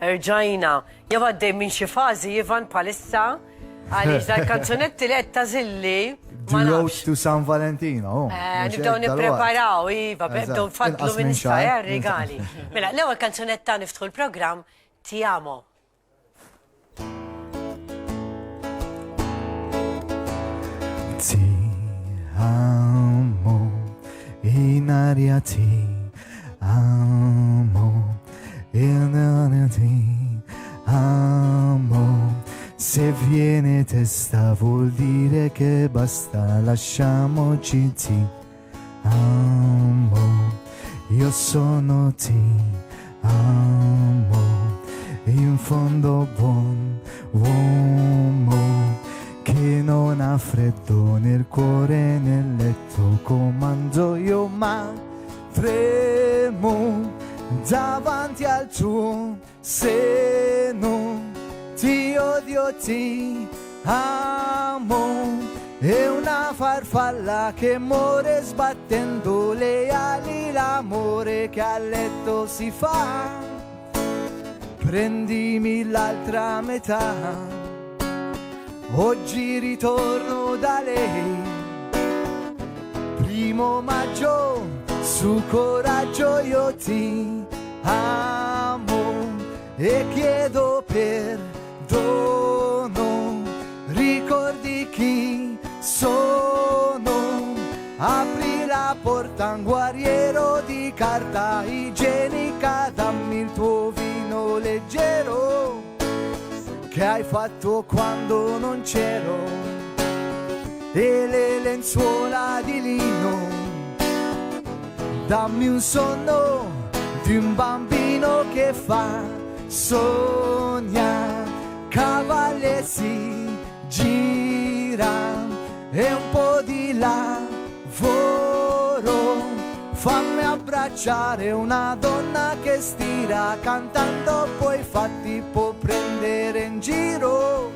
Rġajna, jew għaddej minn xi fażi Ivan palissa għaliex dal-kanzunetti li qed tażilli. The Road to San Valentino. Nibdew nippreparaw, Iva, nibdew nfadlu minn issa, regali. Mela, l-ewwel kanzunetta niftħu l-programm Ti amo. Ti amo, in aria ti amo, in aria ti amo. Se viene testa vuol dire che basta, lasciamoci, ti amo. Io sono ti amo, in fondo buon uomo che non ha freddo nel cuore nel letto, comando io ma tremo davanti al tuo seno. Ti odio, ti amo, è una farfalla che muore sbattendo le ali, l'amore che a letto si fa. Prendimi l'altra metà, oggi ritorno da lei. 1° maggio, su coraggio io ti amo e chiedo perdono. Ricordi chi sono, apri la porta, un guerriero di carta igienica, dammi il tuo vino leggero che hai fatto quando non c'ero, e le lenzuola di lino, dammi un sonno di un bambino che fa sogna, cavalli si gira e un po' di lavoro, fammi abbracciare una donna che stira, cantando poi fatti può prendere in giro,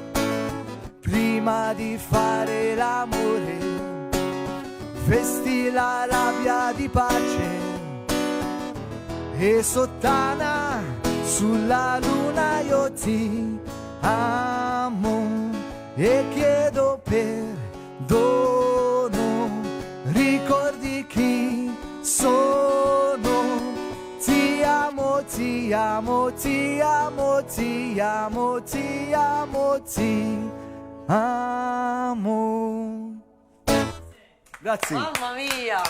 prima di fare l'amore, vesti la rabbia di pace e sottana sulla luna io ti amo e chiedo perdono. Ricordi chi sono, ti amo, ti amo, ti amo, ti amo, ti amo, ti amo. Grazie. Mamma mia!